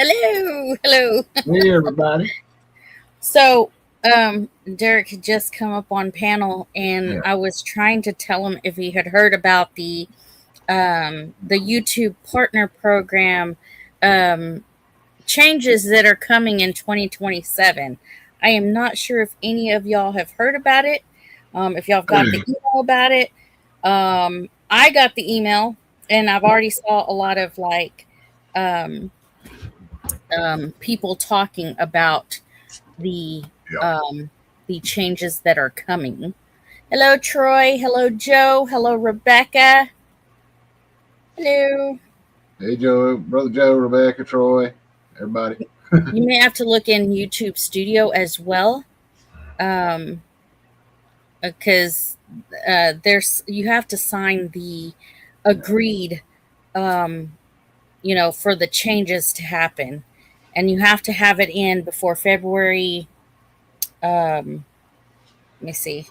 Hello, hello. Hey, everybody. So, Derek had just come up on panel, and Yeah. I was trying to tell him if he had heard about the YouTube Partner Program um, changes that are coming in 2027. I am not sure if any of y'all have heard about it. If y'all have got the email about it, I got the email, and I've already saw a lot of um, people talking about the Yeah. um, the changes that are coming. Hello, Troy. Hello, Joe. Hello, Rebecca. Hello. Hey, Joe, Brother Joe, Rebecca, Troy, everybody. You may have to look in YouTube Studio as well, um, because there's you have to sign the agreed, um, for the changes to happen, and you have to have it in before February. Um, Let me see.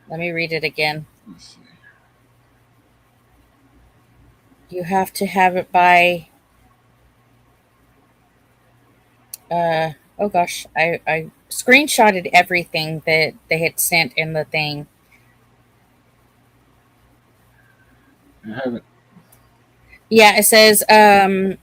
Let me read it again. Let's see. You have to have it by oh gosh, I screenshotted everything that they had sent in the thing. I haven't. Yeah, it says, am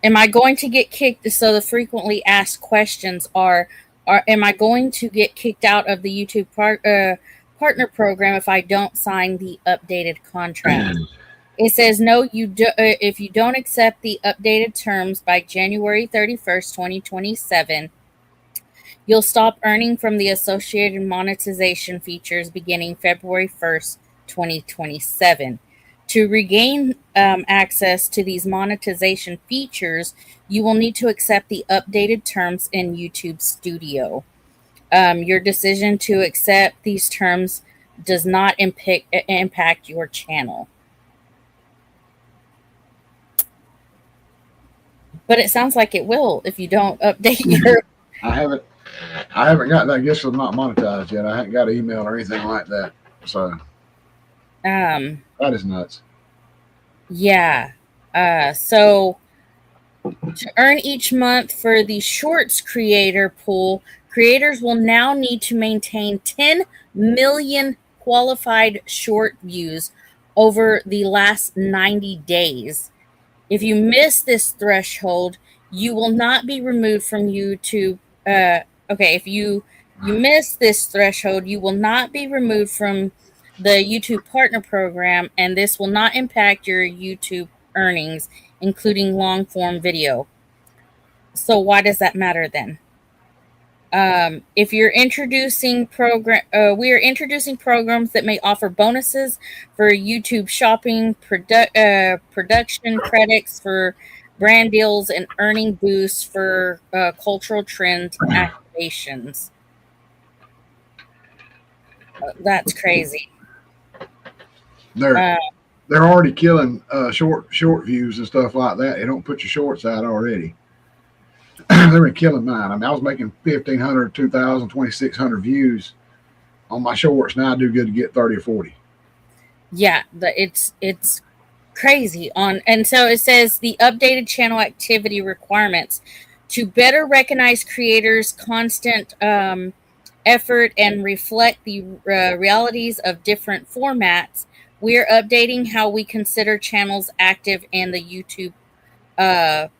I going to get kicked? So the frequently asked questions are am I going to get kicked out of the YouTube partner program if I don't sign the updated contract? It says no. If you don't accept the updated terms by January 31st, 2027, you'll stop earning from the associated monetization features beginning February 1st, 2027. To regain access to these monetization features, you will need to accept the updated terms in YouTube Studio. Your decision to accept these terms does not impact your channel. But it sounds like it will if you don't update your. I haven't. I haven't gotten. I guess it's not monetized yet. I haven't got an email or anything like that. So Um, that is nuts. yeah. So to earn each month for the Shorts creator pool, creators will now need to maintain 10 million qualified short views over the last 90 days. If you miss this threshold, you will not be removed from YouTube. If you miss this threshold, you will not be removed from the YouTube Partner Program, and this will not impact your YouTube earnings, including long form video. So why does that matter then? If you're introducing we are introducing programs that may offer bonuses for YouTube shopping, production credits for brand deals, and earning boosts for cultural trend activations. That's crazy. They're Uh, they're already killing short views and stuff like that. They don't put your shorts out already. They've been killing mine. I mean, I was making 1,500, 2,000, 2,600 views on my shorts. Now I do good to get 30 or 40. yeah, it's crazy on. And so it says the updated channel activity requirements to better recognize creators constant effort and reflect the realities of different formats. We're updating how we consider channels active in the YouTube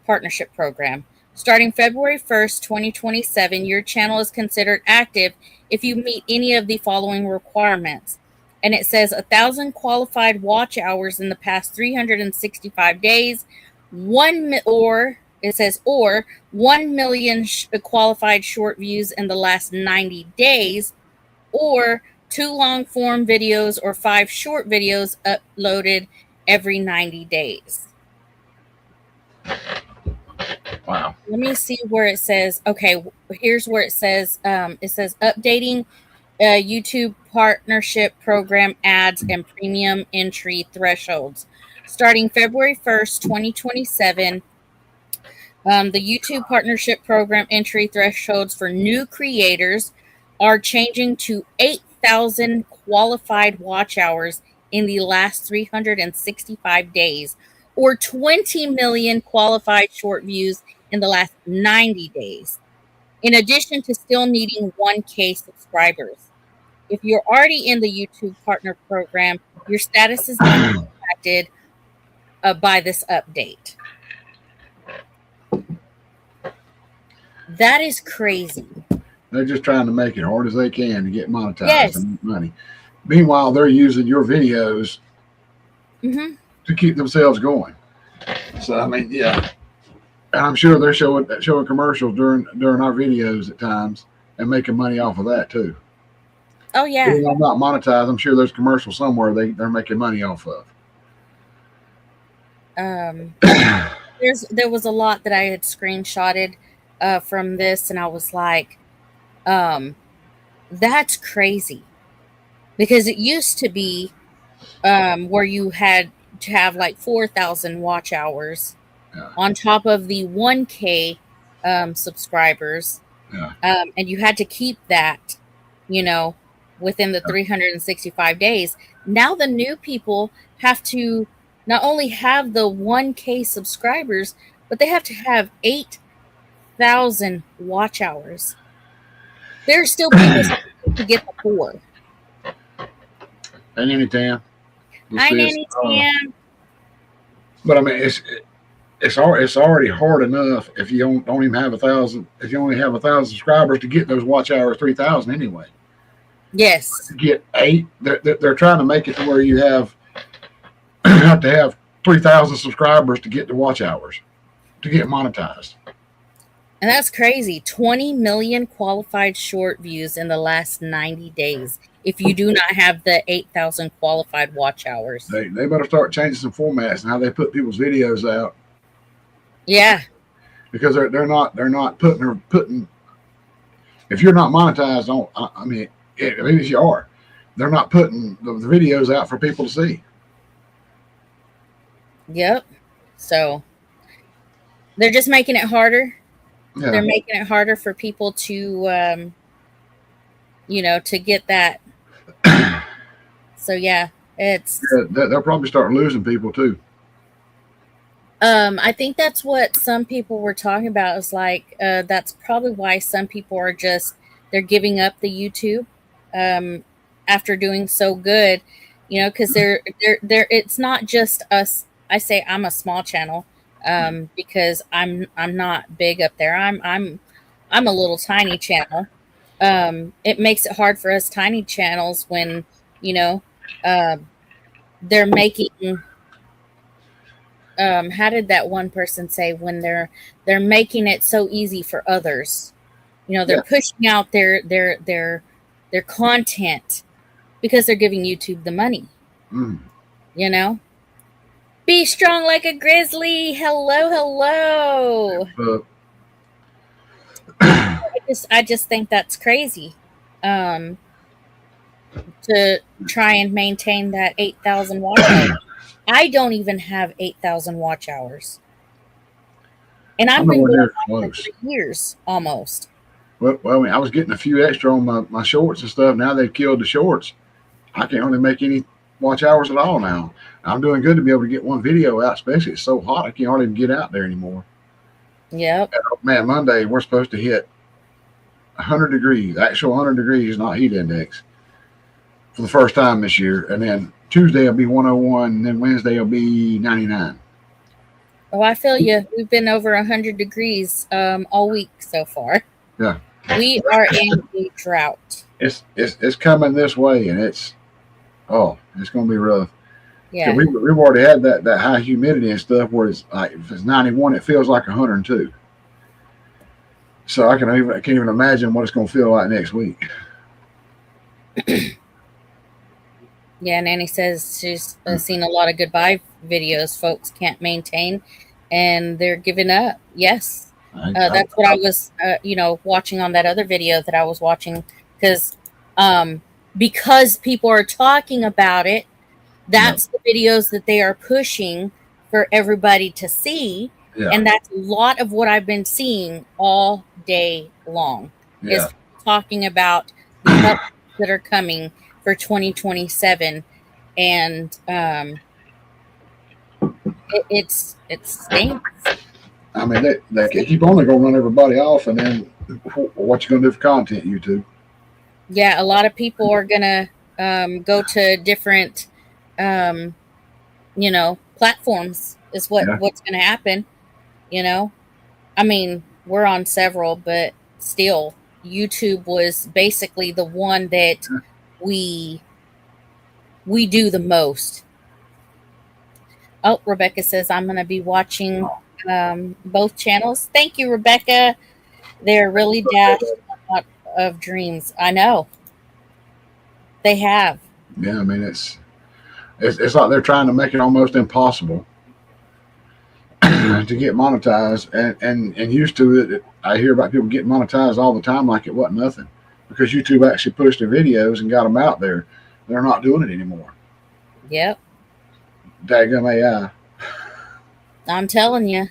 partnership program. Starting February 1st, 2027, your channel is considered active if you meet any of the following requirements. And it says 1,000 qualified watch hours in the past 365 days, or 1 million qualified short views in the last 90 days, or 2 long form videos or 5 short videos uploaded every 90 days. Wow. Let me see where it says. Okay, here's where it says. It says updating YouTube partnership program ads and premium entry thresholds. Starting February 1st, 2027, the YouTube partnership program entry thresholds for new creators are changing to 8,000 qualified watch hours in the last 365 days, or 20 million qualified short views in the last 90 days, in addition to still needing 1K subscribers. If you're already in the YouTube Partner Program, your status is not impacted by this update. That is crazy. They're just trying to make it hard as they can to get monetized Yes. and make money. Meanwhile, they're using your videos Mm-hmm. to keep themselves going. So I mean, yeah, and I'm sure they're showing commercials during our videos at times and making money off of that too. Oh yeah. Even though I'm not monetized, I'm sure there's commercials somewhere they're making money off of. There was a lot that I had screenshotted from this, and I was like, that's crazy, because it used to be where you had to have like 4,000 watch hours on top of the 1K subscribers, and you had to keep that, within the 365 days. Now the new people have to not only have the 1K subscribers, but they have to have 8,000 watch hours. There are still people to get the 4. And anytime. Hi, Nanny Tam. But I mean, it's already hard enough if you don't even have 1,000. If you only have 1,000 subscribers to get those watch hours, 3,000 anyway. Yes. To get 8, they're trying to make it to where you have to have 3,000 subscribers to get the watch hours to get monetized. And that's crazy. 20 million qualified short views in the last 90 days. If you do not have the 8,000 qualified watch hours, they better start changing some formats and how they put people's videos out. Yeah, because they're not putting. If you're not monetized on, I mean, even if you are, they're not putting the videos out for people to see. Yep. So they're just making it harder. Yeah. They're making it harder for people to, to get that. So yeah, they'll probably start losing people too. I think that's what some people were talking about. Is like that's probably why some people are they're giving up the YouTube after doing so good, because they're it's not just us. I say I'm a small channel because I'm not big up there. I'm a little tiny channel. It makes it hard for us tiny channels when they're making. How did that one person say, when they're making it so easy for others? They're pushing out their content because they're giving YouTube the money. Be strong like a grizzly. Hello. I just think that's crazy. To try and maintain that 8,000 watch hours. I don't even have 8,000 watch hours. And I've been doing it for 3 years almost. Well, I mean, I was getting a few extra on my shorts and stuff. Now they've killed the shorts. I can't really make any watch hours at all now. I'm doing good to be able to get one video out, especially it's so hot I can't hardly even get out there anymore. Yep. Man, Monday we're supposed to hit 100 degrees, actual 100 degrees, not heat index, for the first time this year. And then Tuesday will be 101, and then Wednesday will be 99. Oh, I feel you. We've been over 100 degrees all week so far. Yeah. We are in a drought. It's coming this way, and it's going to be rough. Yeah. We've already had that high humidity and stuff where it's like, if it's 91, it feels like 102. So I can't even imagine what it's going to feel like next week. Yeah, Nanny says she's seen a lot of goodbye videos folks can't maintain, and they're giving up. Yes, that's what I was, watching on that other video that I was watching, because people are talking about it. That's the videos that they are pushing for everybody to see, and that's a lot of what I've been seeing all day long is talking about the updates that are coming for 2027, and it stinks. I mean, they keep on, they're going to run everybody off, and then what you going to do for content, YouTube? Yeah, a lot of people are gonna go to different, um, platforms. Is Yeah. what's gonna happen. You know, I mean, we're on several, but still, YouTube was basically the one that we we do the most. Oh, Rebecca says I'm gonna be watching both channels. Thank you, Rebecca. They're really dashed a lot of dreams. I know they have. Yeah, I mean, it's like they're trying to make it almost impossible to get monetized, and used to it. I hear about people getting monetized all the time like it wasn't nothing, because YouTube actually pushed their videos and got them out there. They're not doing it anymore. Yep. Daggum AI. I'm telling you,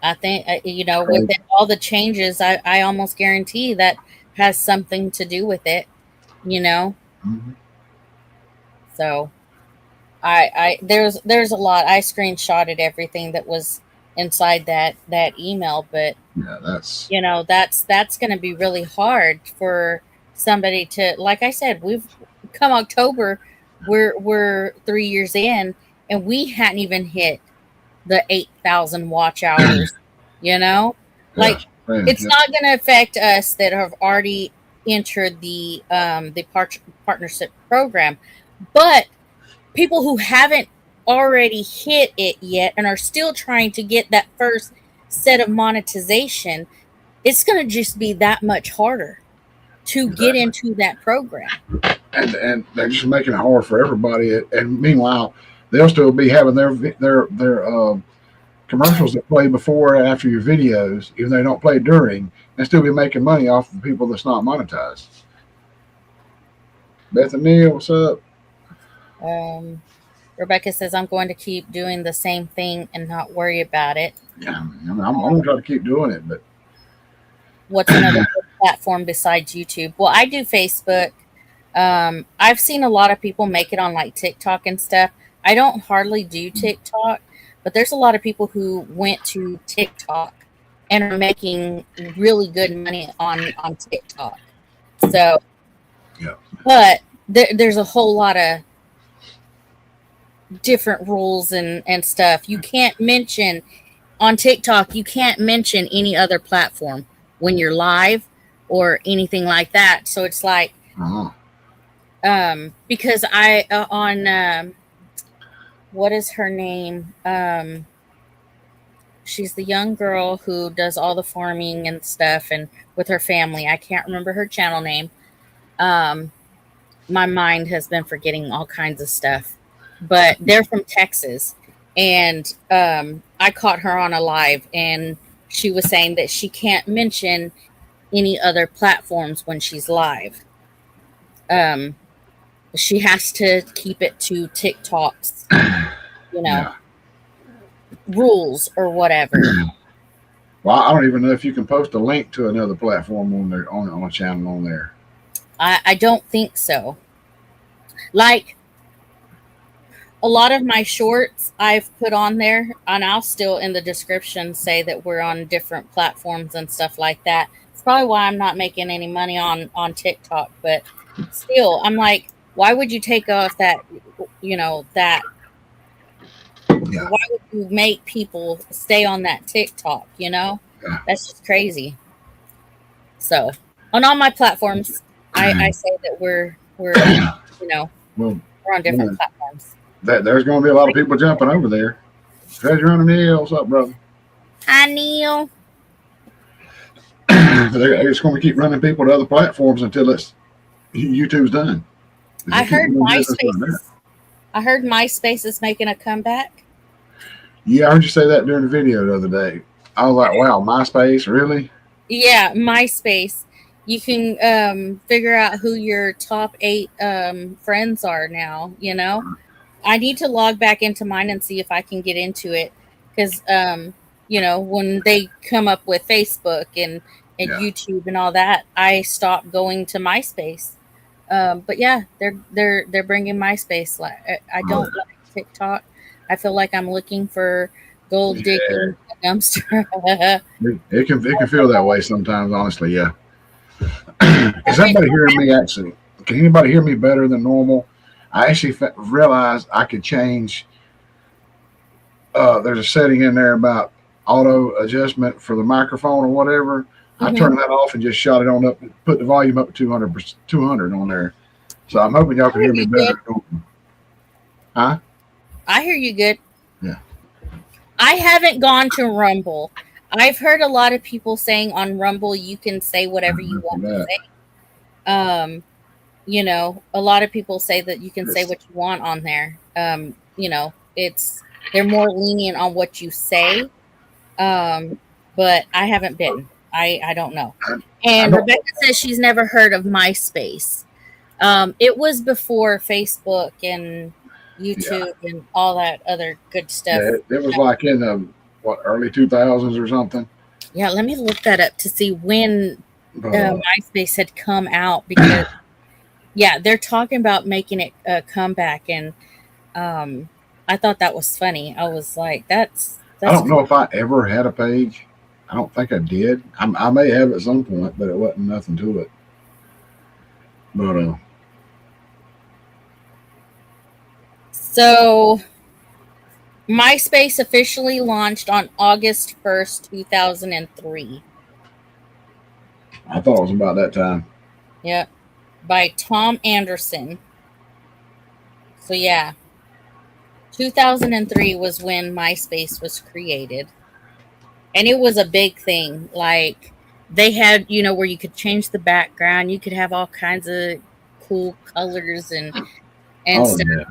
I think, with Crazy. all the changes, I almost guarantee that has something to do with it, you know? Mhm. So there's a lot. I screenshotted everything that was inside that email, but Yeah, that's that's going to be really hard for somebody to, like I said, we've come October, we're 3 years in, and we hadn't even hit the 8,000 watch hours, you know? yeah, Like, man, it's yeah, not going to affect us that have already entered the partnership program, but people who haven't already hit it yet and are still trying to get that first set of monetization, it's going to just be that much harder to get exactly. into that program. And they're just making it hard for everybody. And meanwhile, they'll still be having their commercials that play before and after your videos, even though they don't play during, and still be making money off the people that's not monetized. Bethany, what's up? Um, Rebecca says, I'm going to keep doing the same thing and not worry about it. Yeah, I mean, I'm gonna try to keep doing it, but What's another platform besides YouTube? Well, I do Facebook. I've seen a lot of people make it on like TikTok and stuff. I don't hardly do TikTok, but there's a lot of people who went to TikTok and are making really good money on TikTok. So, yeah, but there's a whole lot of different rules and stuff. You can't mention on TikTok, you can't mention any other platform when you're live or anything like that. So it's like, uh-huh. because I on what is her name? She's the young girl who does all the farming and stuff, and with her family. I can't remember her channel name. Um, my mind has been forgetting all kinds of stuff, but they're from Texas, and I caught her on a live, and she was saying that she can't mention any other platforms when she's live. Um, she has to keep it to TikTok's, you know, Yeah. rules or whatever. Well, I don't even know if you can post a link to another platform on their on a channel on there. I don't think so. Like a lot of my shorts I've put on there, and I'll still in the description say that we're on different platforms and stuff like that. It's probably why I'm not making any money on TikTok, but still, I'm like, why would you take off that? That Yeah, why would you make people stay on that TikTok? yeah. That's just crazy. So on all my platforms, I say that you know Well, we're on different man, platforms. there's going to be a lot of people jumping over there. Treasure on the Neil, what's up, brother? Hi, Neil. They're just going to keep running people to other platforms until it's YouTube's done. I They keep heard doing business like MySpace that. is I heard MySpace is making a comeback. Yeah, I heard you say that during the video the other day. I was like, wow, MySpace, really? Yeah, MySpace. You can figure out who your top 8 friends are now. I need to log back into mine and see if I can get into it because when they come up with Facebook and Yeah. YouTube and all that, I stopped going to MySpace. But yeah, they're bringing MySpace. Like I Oh, don't like TikTok. I feel like I'm looking for gold Yeah, digging dumpster. it can feel that way sometimes. Honestly, yeah. Is anybody hearing me? Actually, can anybody hear me better than normal? I actually realized I could change. There's a setting in there about auto adjustment for the microphone or whatever. I Mhm. turned that off and just shot it on up, put the volume up to 200 on there. So I'm hoping y'all I can hear hear me you better good. than normal. Huh? I hear you good. Yeah. I haven't gone to Rumble. I've heard a lot of people saying on Rumble you can say whatever you For want to that. say. A lot of people say that you can say It's, what you want on there. It's they're more lenient on what you say. But I haven't been. I don't know. I And don't. Rebecca says she's never heard of MySpace. It was before Facebook and Yeah. YouTube and all that other good Yeah. stuff. It was like in the early 2000s or something. Yeah, let me look that up to see when But MySpace had come out because yeah, they're talking about making it a comeback, and um, I thought that was funny. I was like, I that's don't know cool. if I ever had a page. I don't think I did. I may have at some point, but it wasn't nothing to it. But So MySpace officially launched on August 1st, 2003. I thought it was about that time. Yep, by Tom Anderson. So yeah, 2003 was when MySpace was created. And it was a big thing. Like they had, where you could change the background, you could have all kinds of cool colors and Oh stuff. yeah.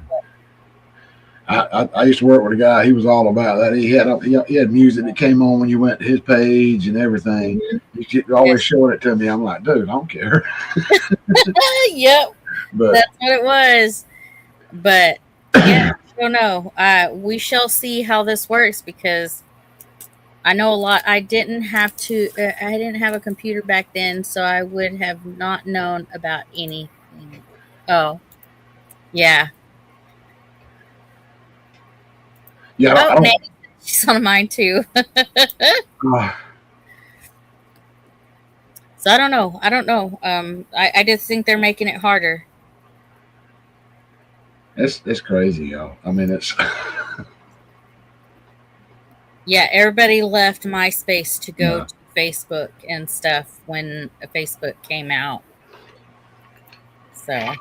I used to work with a guy. He was all about that. He had music that came on when you went to his page and everything. Mhm. He always showing it to me. I'm like, dude, I don't care. Yep, But that's what it was. But yeah, I don't know. We shall see how this works because I know a lot. I didn't have a computer back then, so I would have not known about anything. Oh, yeah. yeah, Oh, I don't. Nate, she's on mine too. Uh, So I don't know. I don't know. I just think they're making it harder. it's crazy, y'all. I mean, it's Yeah, everybody left MySpace to go yeah, to Facebook and stuff when Facebook came out. So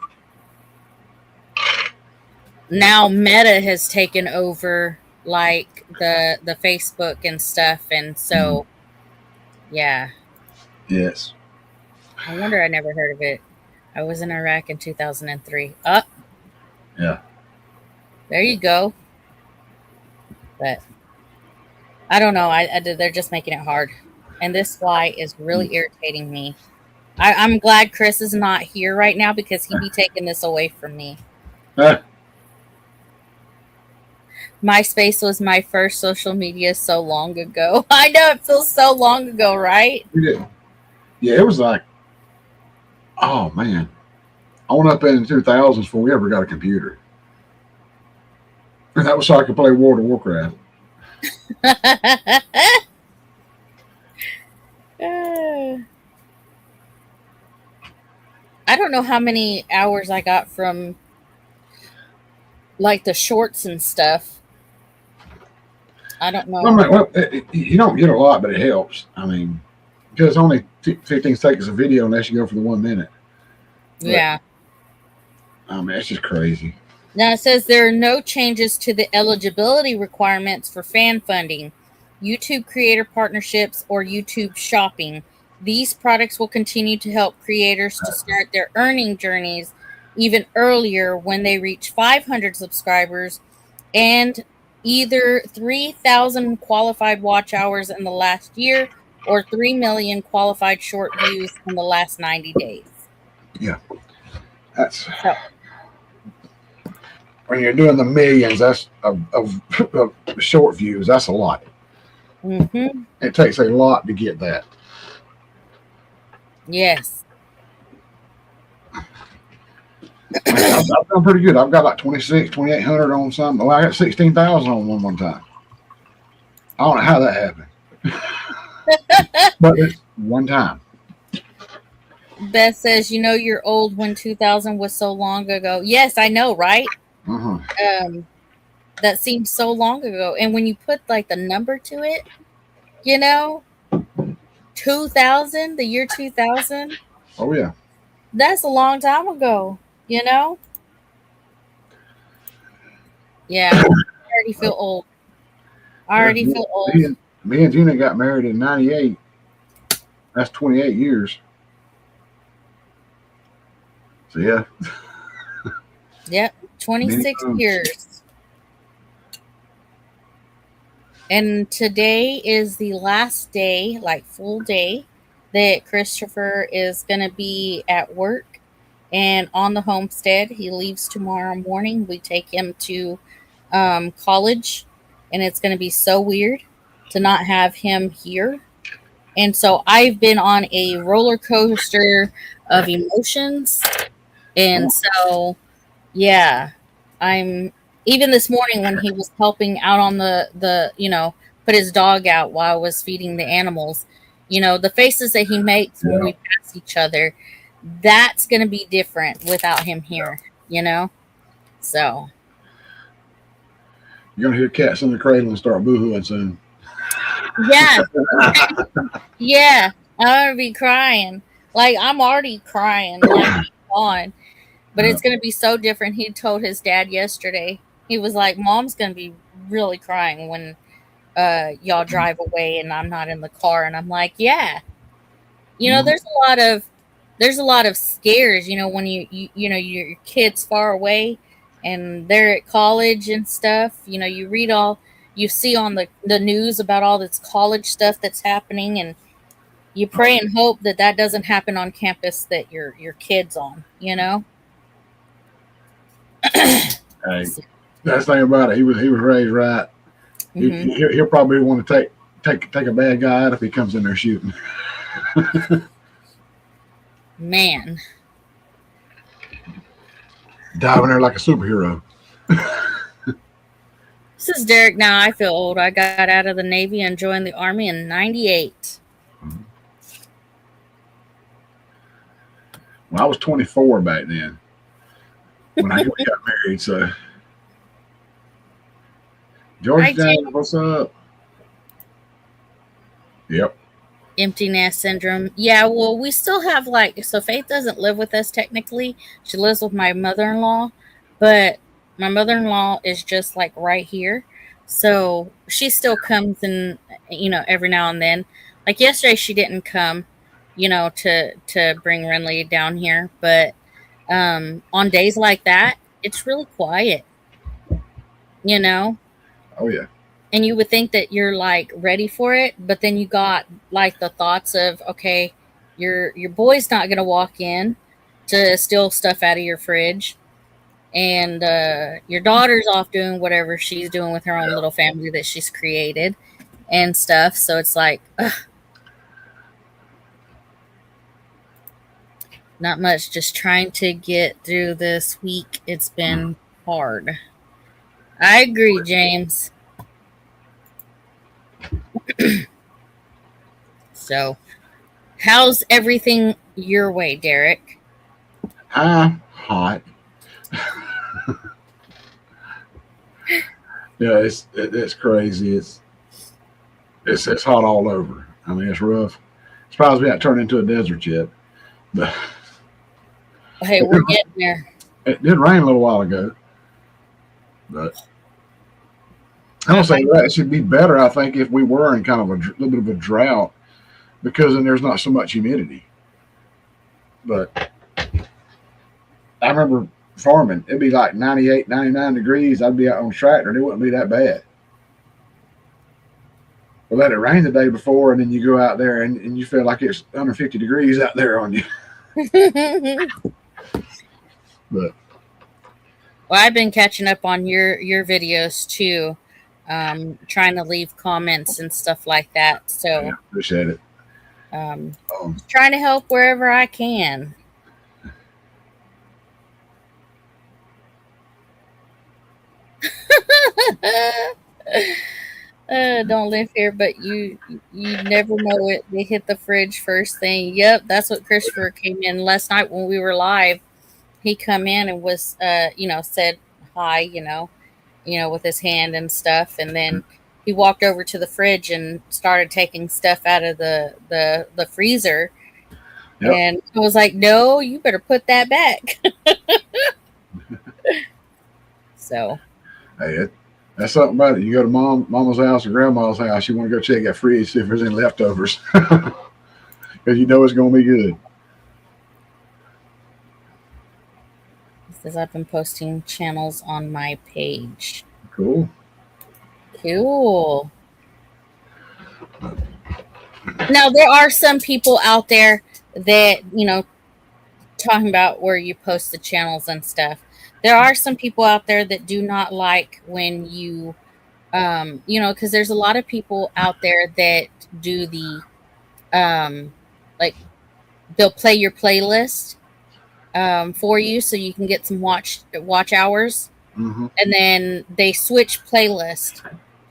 now Meta has taken over like the Facebook and stuff, and mm, so yeah. yes, I wonder I never heard of it. I was in Iraq in 2003. Oh, yeah, there you go. But I don't know. They're just making it hard, and this fly is mm. really irritating me. I'm glad Chris is not here right now because he'd be taking this away from me. Ah, MySpace was my first social media so long ago. I know it feels so long ago, right? we didn't. Yeah, it was like, oh man, I went up in the 2000s before we ever got a computer, and that was so I could play World of Warcraft. I don't know how many hours I got from like the shorts and stuff. I don't I know. mean, well, you don't get a lot, but it helps. I mean, because it's only 15 seconds of video unless you go for the 1 minute. But Yeah. I mean, it's just crazy. Now it says there are no changes to the eligibility requirements for fan funding, YouTube creator partnerships, or YouTube shopping. These products will continue to help creators to start their earning journeys even earlier when they reach 500 subscribers and either 3,000 qualified watch hours in the last year or 3 million qualified short views in the last 90 days. Yeah, that's So, when you're doing the millions. That's of short views. That's a lot. mm-hmm. It takes a lot to get that. Yes. I've done pretty good. I've got like 2,800 on some. Well, I got 16,000 on one time. I don't know how that happened, but it's one time. Beth says, you know, you're old when 2000 was so long ago. Yes, I know, right? Uh-huh. Um, that seems so long ago. And when you put like the number to it, you know, 2000, the year 2000, Oh yeah. that's a long time ago, you know? Yeah, I already feel old. I Yeah, already me, feel old. me and me and Gina got married in '98. That's 28 years. So yeah, Yep, many 26 times. years. And today is the last day, like full day, that Christopher is going to be at work and on the homestead. He leaves tomorrow morning. We take him to college, and it's going to be so weird to not have him here. And so I've been on a roller coaster of emotions. And so, yeah, I'm even this morning when he was helping out on put his dog out while I was feeding the animals, the faces that he makes when Yeah, we pass each other, that's going to be different without him here, you know? So, you're gonna hear cats in the cradle and start boohooing soon. yeah, yeah, I'm going to be crying. Like, I'm already crying, like, on. But Yeah. it's going to be so different. He told his dad yesterday, he was like, Mom's going to be really crying when y'all drive away and I'm not in the car. And I'm like, yeah, Mhm. there's a lot of scares, when your kids far away and they're at college and stuff, you see on the news about all this college stuff that's happening, and you pray and hope that that doesn't happen on campus that your kids on. Hey, So, that's the thing about it. He was raised right. mhm. He'll probably want to take a bad guy out if he comes in there shooting. Man, Dive in there like a superhero. this is Derek. Now I feel old. I got out of the Navy and joined the Army in '98. Well, I was 24 back then when we got married. So Hi, Georgetown, Jane. what's up? Yep. Empty nest syndrome. Yeah, well, we still have so Faith doesn't live with us technically. She lives with my mother in law, but my mother in law is just like right here. So she still comes in, every now and then. Like yesterday, she didn't come, to bring Renly down here. But on days like that, it's really quiet, you know? Oh yeah. And you would think that you're like ready for it, but then you got like the thoughts of, okay, your boy's not gonna walk in to steal stuff out of your fridge, and your daughter's off doing whatever she's doing with her own little family that she's created and stuff. So it's like, ugh, not much, just trying to get through this week. It's been hard. I agree, James. So how's everything your way, Derek? Hot. Yeah, it's crazy. It's hot all over. I mean, it's rough. Surprised we haven't turned into a desert yet. But Hey, it we're getting there. did rain a little while ago. But I don't say that. It should be better, I think, if we were in kind of a little bit of a drought because then there's not so much humidity. But I remember farming. It'd be like 98, 99 degrees. I'd be out on the tractor and it wouldn't be that bad. We let it rain the day before, and then you go out there and you feel like it's 150 degrees out there on you. But Well, I've been catching up on your videos too, trying to leave comments and stuff like that. yeah, So, appreciate it. um, Um, trying to help wherever I can. don't live here, but you never know it. They hit the fridge first thing. Yep, that's what Christopher came in last night when we were live. He come in and was said hi, with his hand and stuff, and then he walked over to the fridge and started taking stuff out of the freezer. Yep. And I was like, no, you better put that back. So Hey, that's something about it. You go to mama's house or grandma's house, you want to go check that fridge, see if there's any leftovers. Because you know it's going to be good. he says I've been posting channels on my page. Cool. Now there are some people out there that, talking about where you post the channels and stuff. There are some people out there that do not like when you, because there's a lot of people out there that do the, like they'll play your playlist for you so you can get some watch hours, Mm-hmm. and then they switch playlist.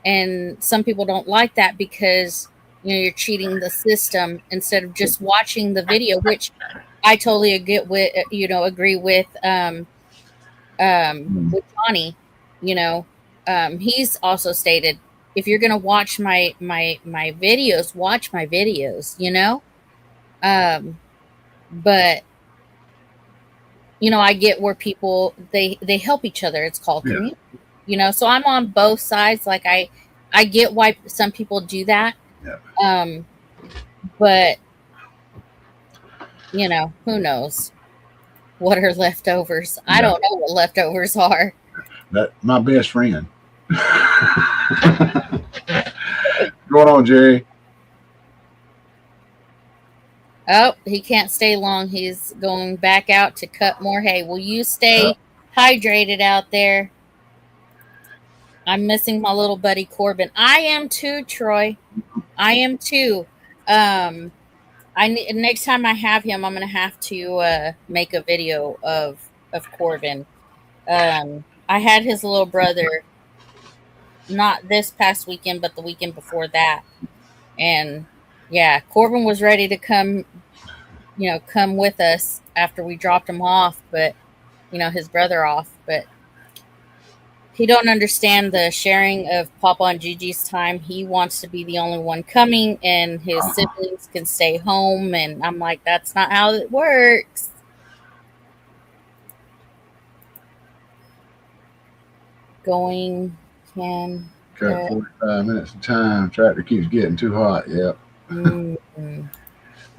And some people don't like that because you're cheating the system instead of just watching the video, which I totally agree with Johnny. He's also stated, if you're gonna watch my videos, watch my videos. But I get where people they help each other. It's called community. So I'm on both sides. Like I get why some people do that. Yeah. But who knows what are leftovers? I don't know what leftovers are. That my best friend. Going on, Jerry? Oh, he can't stay long. He's going back out to cut more hay. Will you stay hydrated out there? I'm missing my little buddy Corbin. I am too, Troy. I am too. Next time I have him, I'm gonna have to make a video of Corbin. I had his little brother, not this past weekend, but the weekend before that, and yeah, Corbin was ready to come with us after we dropped him off, but his brother off, but he don't understand the sharing of Papa and Gigi's time. He wants to be the only one coming, and his siblings can stay home. And I'm like, that's not how it works. Going can cut 45 minutes of time. Tractor keeps getting too hot. Yep. Mm-hmm.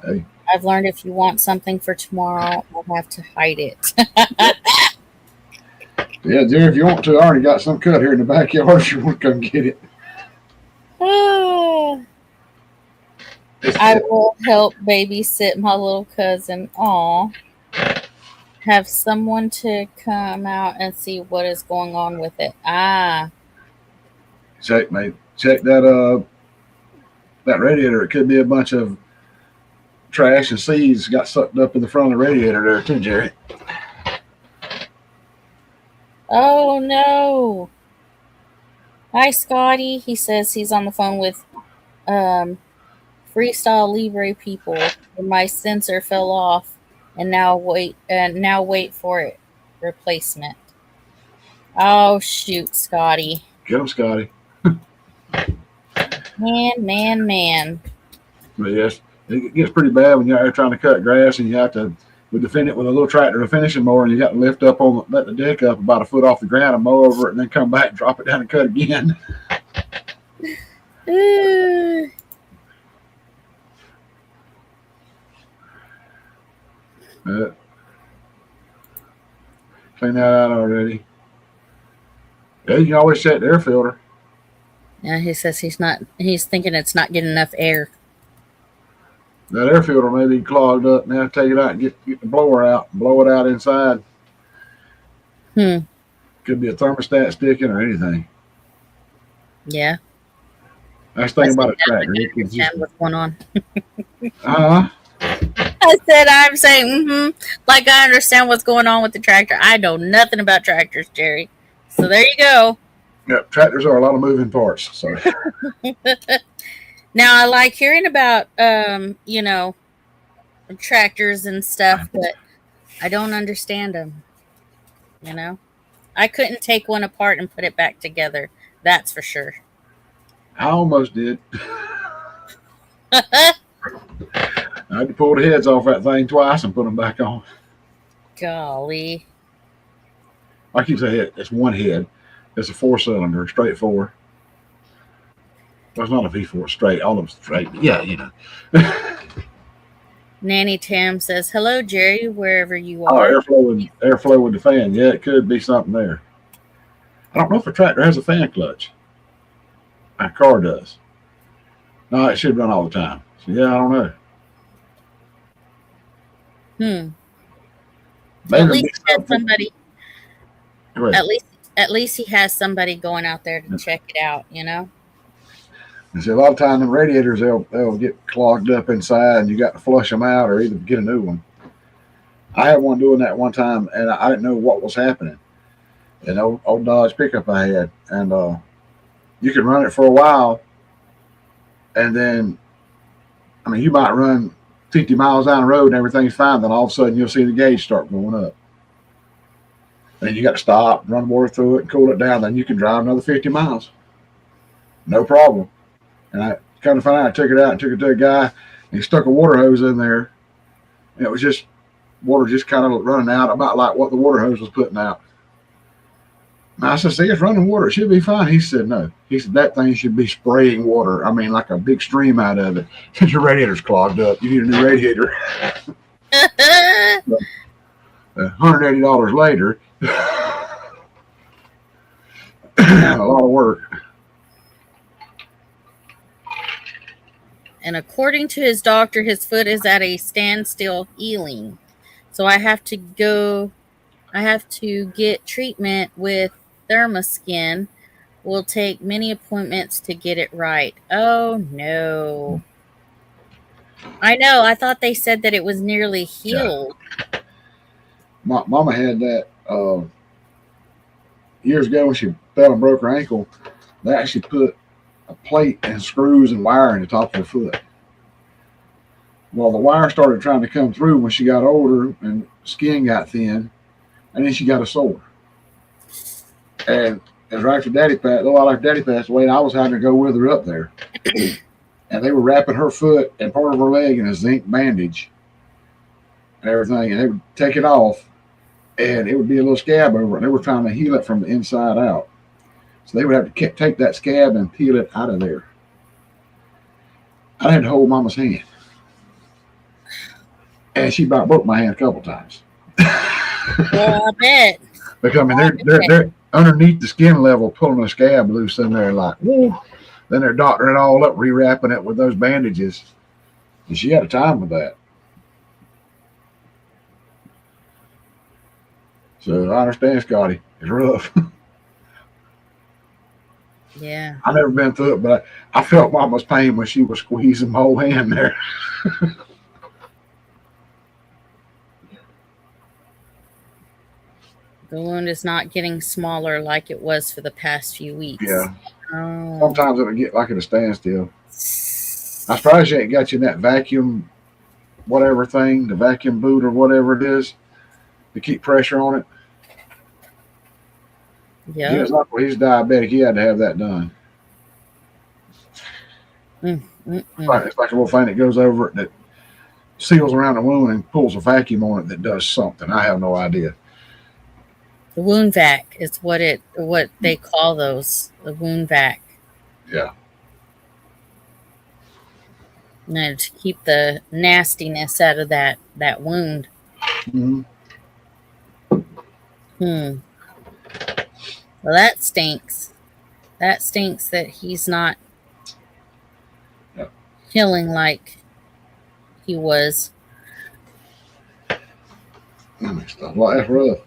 Hey. I've learned if you want something for tomorrow, I'll have to hide it. Yeah, Jerry, if you want to, I already got some cut here in the backyard if you want to come get it. I will help babysit my little cousin. Aw. Have someone to come out and see what is going on with it. Check that that radiator. It could be a bunch of trash and seeds got sucked up in the front of the radiator there too, Jerry. Oh no. Hi Scotty. He says he's on the phone with Freestyle Libre people. My sensor fell off and now wait for it replacement. Oh shoot, Scotty. Get him, Scotty. Man. But yes, it gets pretty bad when you're out there trying to cut grass and you have to defend it with a little tractor to finish it more, and you got to let the deck up about a foot off the ground and mow over it, and then come back, drop it down, and cut again. Clean that out already. Yeah, you can always check the air filter. Yeah, he says he's thinking it's not getting enough air. That air filter may be clogged up. Now take it out and get the blower out and blow it out inside. Could be a thermostat sticking or anything. Yeah. That's the thing about a tractor. Understand what's going on. I said I'm saying like I understand what's going on with the tractor. I know nothing about tractors, Jerry. So there you go. Yeah, tractors are a lot of moving parts. So Now I like hearing about tractors and stuff, but I don't understand them. I couldn't take one apart and put it back together. That's for sure. I almost did. I had to pull the heads off that thing twice and put them back on. Golly. I keep saying it's one head. It's a 4-cylinder, straight 4. Well, it's not a V4, it's straight. All of them straight. But yeah. Nanny Tam says, "Hello, Jerry, wherever you Oh, are." airflow with the fan. Yeah, it could be something there. I don't know if a tractor has a fan clutch. A car does. No, it should run all the time. So yeah, I don't know. At least he has somebody. At least he has somebody going out there to check it out. And so a lot of times, the radiators they'll get clogged up inside, and you got to flush them out or either get a new one. I had one doing that one time, and I didn't know what was happening. An old Dodge pickup I had, and you can run it for a while, and then, I mean, you might run 50 miles down the road and everything's fine. Then all of a sudden, you'll see the gauge start going up. And you got to stop, run water through it, and cool it down. Then you can drive another 50 miles. No problem. And I kind of found out, I took it out and took it to a guy, and he stuck a water hose in there. And it was just water just kind of running out, about like what the water hose was putting out. And I said, see, it's running water. It should be fine. He said, no. He said, that thing should be spraying water. I mean, like a big stream out of it. Since your radiator's clogged up, you need a new radiator. $180 later. A lot of work. And according to his doctor, his foot is at a standstill healing. So I have to get treatment with Thermoskin. Will take many appointments to get it right. Oh no. I know. I thought they said that it was nearly healed. Yeah. Mama had that years ago when she fell and broke her ankle. They actually put a plate and screws and wire in the top of her foot. Well, the wire started trying to come through when she got older and skin got thin, and then she got a sore. And as right after Daddy passed away, I was having to go with her up there. And they were wrapping her foot and part of her leg in a zinc bandage and everything, and they would take it off, and it would be a little scab over it. And they were trying to heal it from the inside out. So they would have to take that scab and peel it out of there. I had to hold Mama's hand. And she about broke my hand a couple times. Well, I bet. Because, I mean, they're underneath the skin level, pulling a scab loose in there like, woo. Then they're doctoring it all up, rewrapping it with those bandages. And she had a time with that. So I understand, Scotty. It's rough. Yeah. I've never been through it, but I felt Mama's pain when she was squeezing my whole hand there. The wound is not getting smaller like it was for the past few weeks. Yeah. Oh. Sometimes it'll get like at a standstill. I'm surprised you ain't got you in that vacuum, whatever thing, the vacuum boot or whatever it is, to keep pressure on it. Yeah. He's diabetic. He had to have that done. It's like a little thing that goes over it that seals around the wound and pulls a vacuum on it that does something. I have no idea. The wound vac is what they call those. The wound vac. Yeah. No, to keep the nastiness out of that wound. Mm-hmm. Well, that stinks. That stinks that he's not healing like he was. Well, that's rough.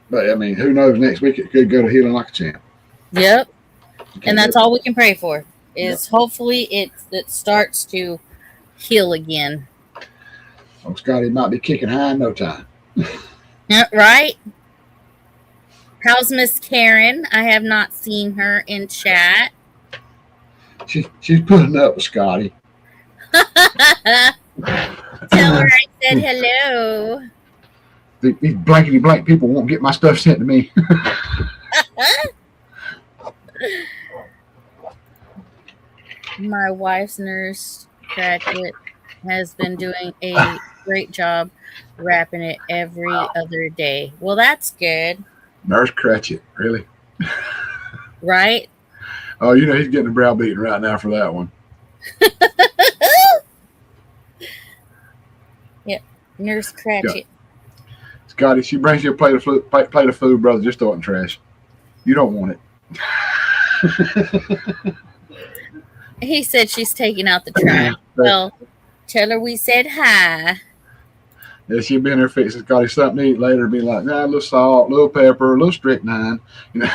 But who knows? Next week it could go to healing like a champ. Yep. And that's all we can pray for. Is hopefully it starts to heal again. Oh, Scotty might be kicking high in no time. Yeah, right? How's Miss Karen? I have not seen her in chat. She's putting up with Scotty. Tell her I said hello. These blankety blank people won't get my stuff sent to me. My wife's nurse Cratchit has been doing a great job wrapping it every other day. Well, that's good. Nurse Cratchit, really? Right? Oh, you know he's getting a browbeating right now for that one. Yep, Nurse Cratchit. Yeah. Scotty, she brings you a plate of food, brother. Just throw it in trash. You don't want it. He said she's taking out the trash. Well, tell her we said hi. Yeah, she'll be in there fixing Scotty something to eat later. Be like, nah, a little salt, a little pepper, a little strychnine. You know.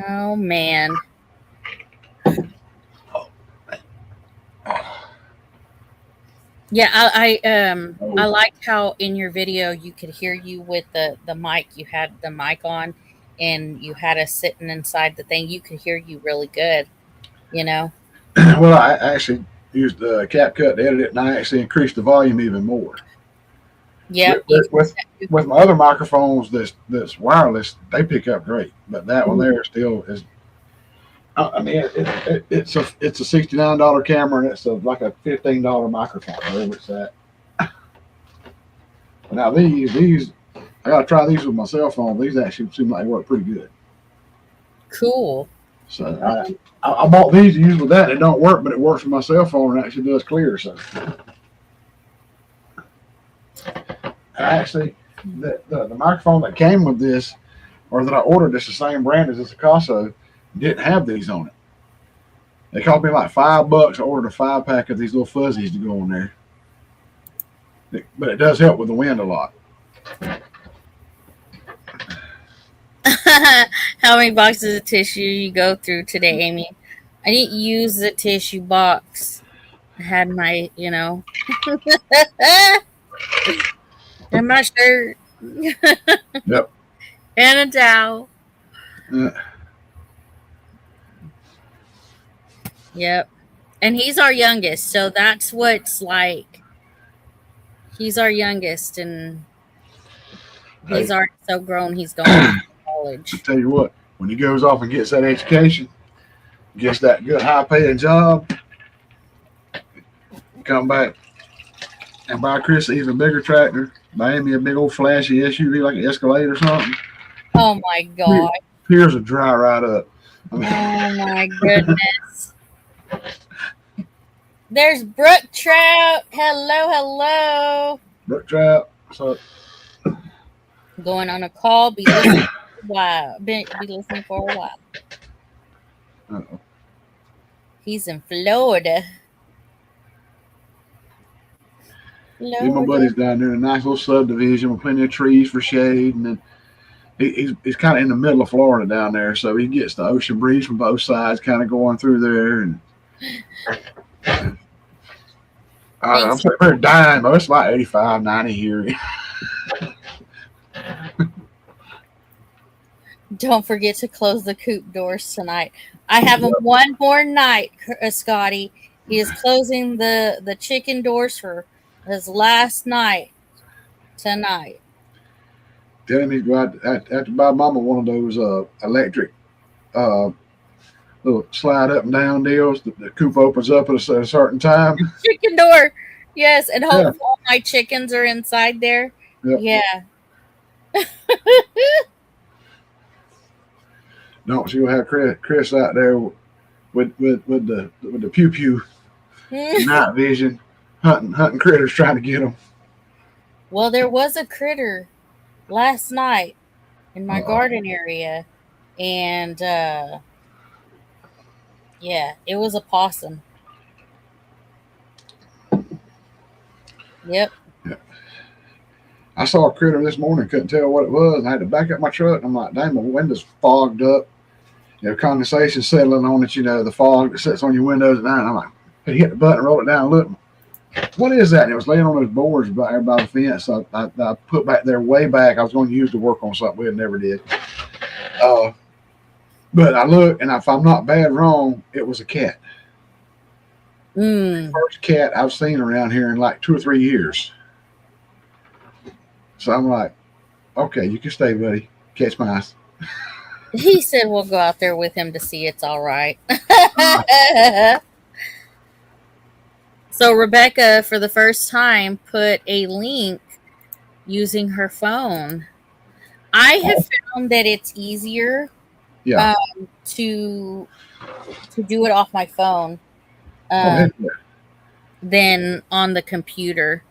Oh man. Yeah, I liked how in your video you could hear you with the mic. You had the mic on, and you had us sitting inside the thing. You could hear you really good. You know. Well, I actually used the CapCut to edit it, and I actually increased the volume even more. Yeah. With my other microphones that's wireless, they pick up great, but that one there still is. I mean, it's a $69 camera, and it's like a $15 microphone, wherever it's at. Now these, I gotta try these with my cell phone. These actually seem like they work pretty good. Cool. So I bought these to use with that. It don't work, but it works with my cell phone and actually does clear. So actually, the microphone that came with this, or that I ordered, it's the same brand as this Akaso, didn't have these on it. They cost me like $5. I ordered a 5-pack of these little fuzzies to go on there. But it does help with the wind a lot. How many boxes of tissue you go through today, Amy? I didn't use the tissue box. I had my, and my shirt. Yep. And a towel. Yep. And he's our youngest, so that's what's like. He's our youngest, and he's already so grown, he's going to college. I'll tell you what, when he goes off and gets that education, gets that good high-paying job, come back and buy Chris an even bigger tractor, buy me a big old flashy SUV like an Escalade or something. Oh, my God. Here's a dry right up. Oh, my goodness. There's Brooke Trout. Hello. Brooke Trout. So going on a call. Be listening for a while. Be listening for a while. Uh-oh. He's in Florida. Me, my buddy's down there in a nice little subdivision with plenty of trees for shade, and then he's kind of in the middle of Florida down there, so he gets the ocean breeze from both sides, kind of going through there, and I'm sitting there dying, but it's like 85, 90 here. Don't forget to close the coop doors tonight. I have him one more night, Scotty. He is closing the chicken doors for his last night tonight. Tell him he's going to have to buy Mama one of those electric little slide up and down deals. The coop opens up at a certain time. Chicken door. Yes, and hope all my chickens are inside there. Yep. Yeah. No, she'll have Chris out there with the pew pew night vision, hunting critters, trying to get them. Well, there was a critter last night in my garden area, and it was a possum. Yep. Yeah. I saw a critter this morning, couldn't tell what it was, and I had to back up my truck, and I'm like, dang, my window's fogged up. Condensation settling on it, the fog that sits on your windows at night. I'm like, I hit the button, roll it down, look. what is that? And it was laying on those boards by the fence. I put back there way back. I was going to use to work on something we had never did. Uh, but I looked, and if I'm not bad wrong, it was a cat. Mm. First cat I've seen around here in like 2 or 3 years. So I'm like, okay, you can stay, buddy. Catch mice. He said we'll go out there with him to see it's all right. So Rebecca, for the first time, put a link using her phone. I have found that it's easier Yeah. to do it off my phone Oh, um, heck yeah. than on the computer.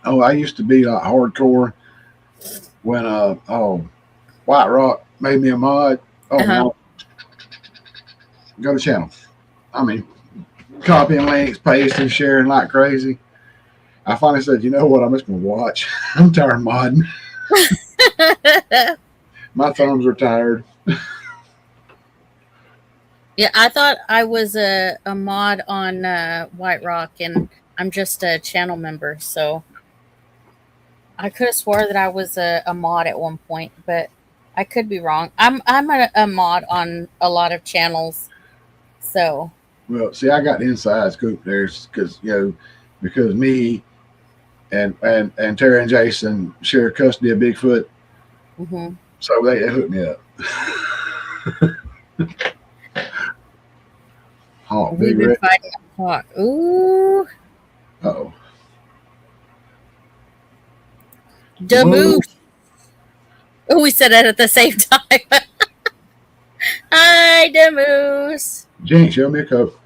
Oh, I used to be hardcore when White Rock made me a mod. Oh Uh-huh. man, go to channel. I mean, copying links, pasting, sharing like crazy. I finally said, you know what? I'm just gonna watch. I'm tired of modding. My thumbs are tired. Yeah, I thought I was a mod on White Rock, and I'm just a channel member. So I could have swore that I was a mod at one point, but I could be wrong. I'm a mod on a lot of channels. So Well, see, I got the inside scoop there because because me and Terry and Jason share custody of Bigfoot, mhm. so they hooked me up. Hawk, We've big been red. fighting a hawk. Ooh, Oh, the moose. Oh, we said that at the same time. Hi, the moose. Jinx, show me a coat.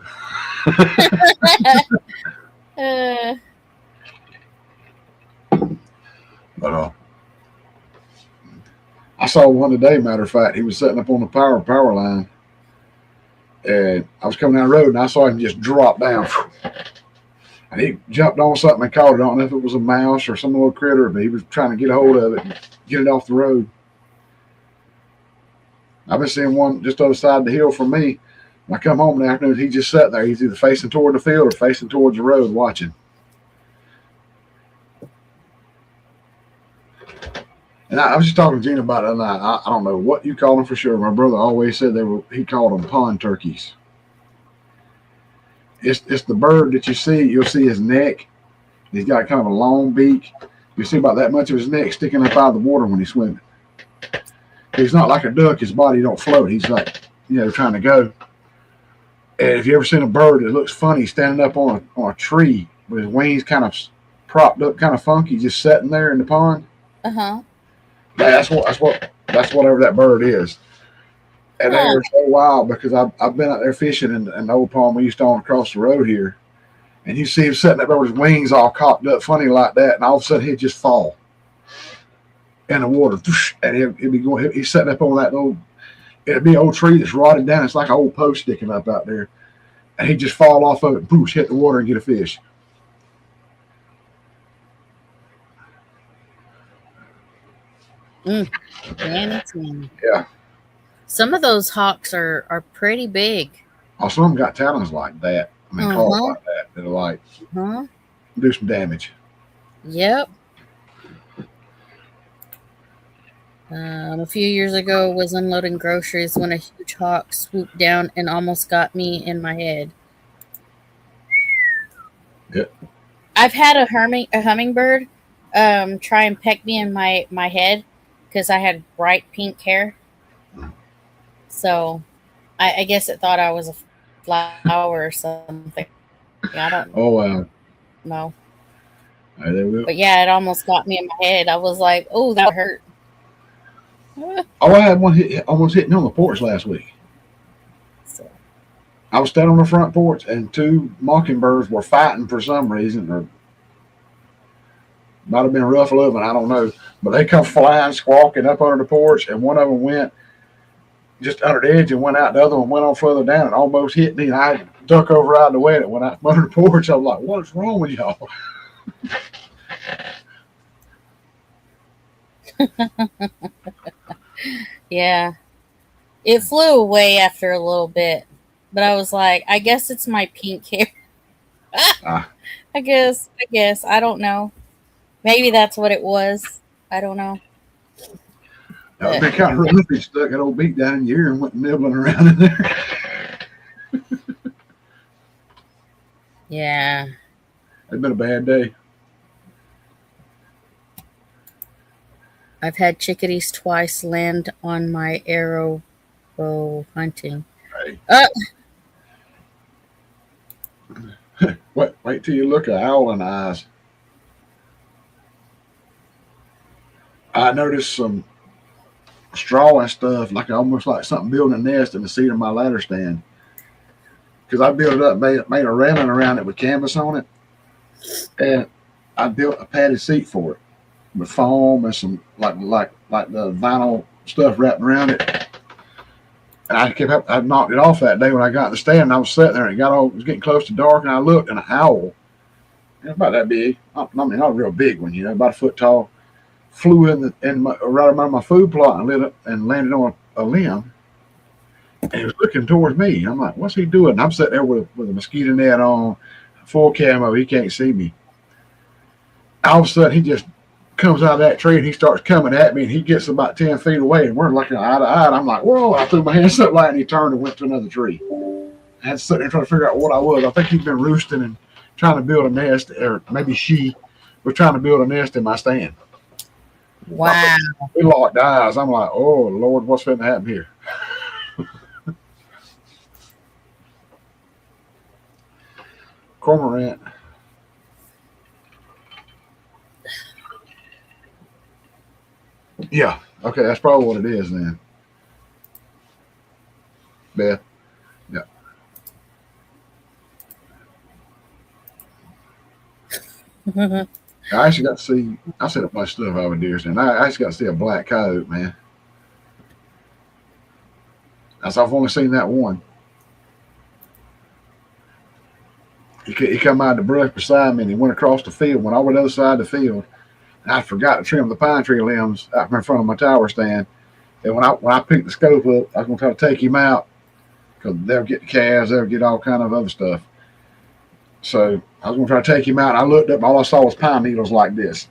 uh, But I saw one today. Matter of fact, he was setting up on the power line, and I was coming down the road, and I saw him just drop down, and he jumped on something and caught it. I don't know if it was a mouse or some little critter, but he was trying to get a hold of it and get it off the road. I've been seeing one just other side of the hill from me. When I come home in the afternoon, he just sat there. He's either facing toward the field or facing towards the road watching. And I was just talking to Gina about it, and I don't know what you call them for sure. My brother always said he called them pond turkeys. It's the bird that you see. You'll see his neck. He's got kind of a long beak. You see about that much of his neck sticking up out of the water when he's swimming. He's not like a duck. His body don't float. He's like, trying to go. And if you ever seen a bird that looks funny standing up on a tree with his wings kind of propped up, kind of funky, just sitting there in the pond, huh. that's whatever that bird is. And they are so wild because I've been out there fishing in the old pond we used to own across the road here, and you see him sitting up there with his wings all cocked up, funny like that, and all of a sudden he'd just fall in the water, and he'd be going. He's sitting up on that old. It'd be an old tree that's rotted down. It's like an old post sticking up out there, and he'd just fall off of it, and poosh, hit the water and get a fish. Yeah. Some of those hawks are pretty big. Oh, some of them got talons like that. I mean, claws like that that'll like do some damage. Yep. A few years ago, was unloading groceries when a huge hawk swooped down and almost got me in my head. Yep. I've had a hummingbird try and peck me in my head because I had bright pink hair. So I guess it thought I was a flower or something. I don't know. But yeah, it almost got me in my head. I was like, oh, that hurt. Oh, I had one almost hit me on the porch last week. So. I was standing on the front porch, and two mockingbirds were fighting for some reason, or might have been a rough living, I don't know. But they come flying, squawking up under the porch, and one of them went just under the edge and went out. The other one went on further down and almost hit me. And I duck over out of the way, and it went out from under the porch. I was like, "What's wrong with y'all?" Yeah. It flew away after a little bit, but I was like, I guess it's my pink hair. I guess. I don't know. Maybe that's what it was. I don't know. That would But be kind of rough if he stuck that old beak down in your ear and went nibbling around in there. yeah. It'd been a bad day. I've had chickadees twice land on my arrow bow hunting. Hey, Uh, wait till you look at owl in the eyes. I noticed some straw and stuff, like almost like something building a nest in the seat of my ladder stand. Because I built it up, made a railing around it with canvas on it, and I built a padded seat for it with foam and some like the vinyl stuff wrapped around it. And I knocked it off that day when I got in the stand. And I was sitting there, and it was getting close to dark, and I looked, and an owl, about that big, I mean not a real big one, about a foot tall, flew right around my food plot and lit up and landed on a limb. And he was looking towards me. I'm like, what's he doing? And I'm sitting there with a mosquito net on, full camo. He can't see me. All of a sudden, he just comes out of that tree and he starts coming at me. And he gets about 10 feet away, and we're looking eye to eye. And I'm like, whoa! I threw my hands up like, and he turned and went to another tree. I had to sit there trying to figure out what I was. I think he'd been roosting and trying to build a nest, or maybe she was trying to build a nest in my stand. wow. We locked eyes. I'm like, oh Lord, what's going to happen here? Cormorant. Yeah. Okay, that's probably what it is then. Beth. Yeah. I actually got to see. I seen a bunch of stuff over deer stand. I actually got to see a black coyote, man. I've only seen that one. He come out of the brush beside me and he went across the field, went over the other side of the field. And I forgot to trim the pine tree limbs out in front of my tower stand. And when I picked the scope up, I was going to try to take him out because they'll get the calves, they'll get all kind of other stuff. So I was going to try to take him out. And I looked up, and all I saw was pine needles like this.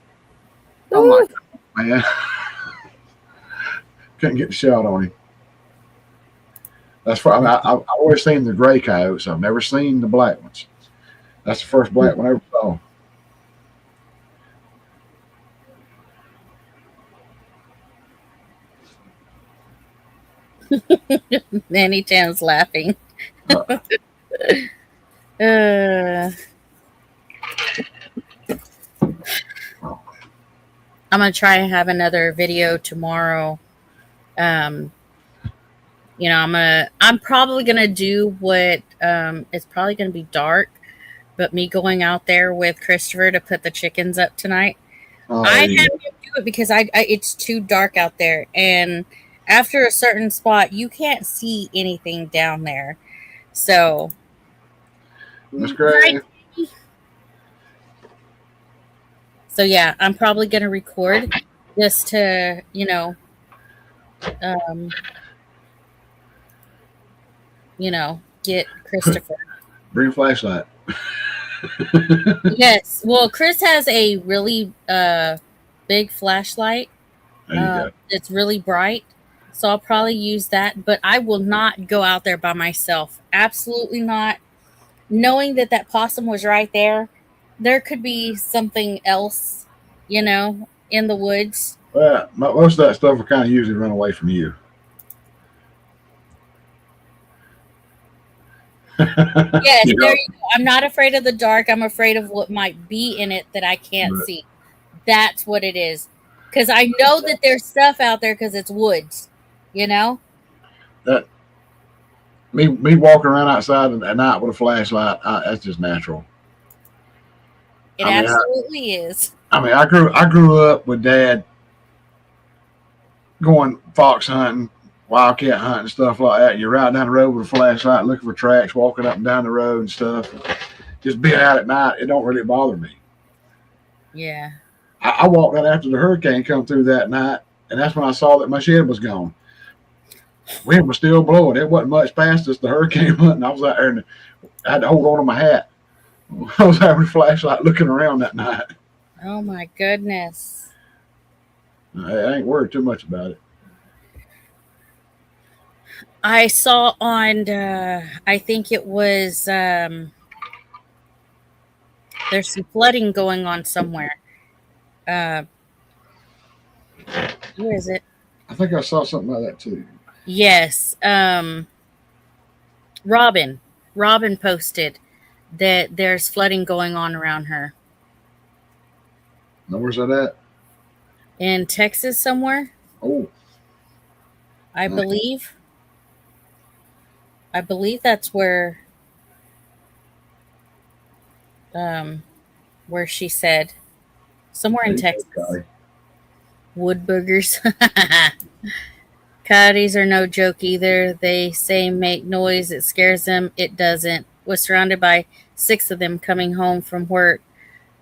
I'm like, man, couldn't get the shot on him. That's for, I mean, I've always seen the gray coyotes. I've never seen the black ones. That's the first black one I ever saw. Nanny Chan's laughing. Uh, I'm gonna try and have another video tomorrow. I'm probably gonna do what it's probably gonna be dark, but me going out there with Christopher to put the chickens up tonight. I have to do it because it's too dark out there, and after a certain spot, you can't see anything down there. So that's great. So yeah, I'm probably gonna record just to get Christopher. Bring a flashlight. Yes. Well, Chris has a really big flashlight. It's really bright. So I'll probably use that, but I will not go out there by myself. Absolutely not. Knowing that possum was right there, there could be something else, in the woods. Well, most of that stuff will kind of usually run away from you. Yes, there you go. I'm not afraid of the dark. I'm afraid of what might be in it that I can't see. That's what it is. Because I know that there's stuff out there because it's woods, That me walking around outside at night with a flashlight, that's just natural. It absolutely is. I mean, I grew up with Dad going fox hunting, wildcat hunting, stuff like that. You're riding down the road with a flashlight, looking for tracks, walking up and down the road and stuff. Just being out at night, it don't really bother me. Yeah. I walked out after the hurricane come through that night, and that's when I saw that my shed was gone. Wind was still blowing. It wasn't much past us. The hurricane went, and I was out there, and I had to hold on to my hat. I was having a flashlight looking around that night. Oh my goodness. I ain't worried too much about it. I saw on I think it was there's some flooding going on somewhere. Uh where is it? I think I saw something about that too. Yes. Robin. Robin posted that there's flooding going on around her. Now, where's that at? In Texas somewhere, Oh, I nice. believe. I believe that's where she said somewhere There in you go, Texas. Scotty. Wood boogers. Coyotes are no joke either. They say make noise. It scares them. It doesn't. Was surrounded by 6 of them coming home from work.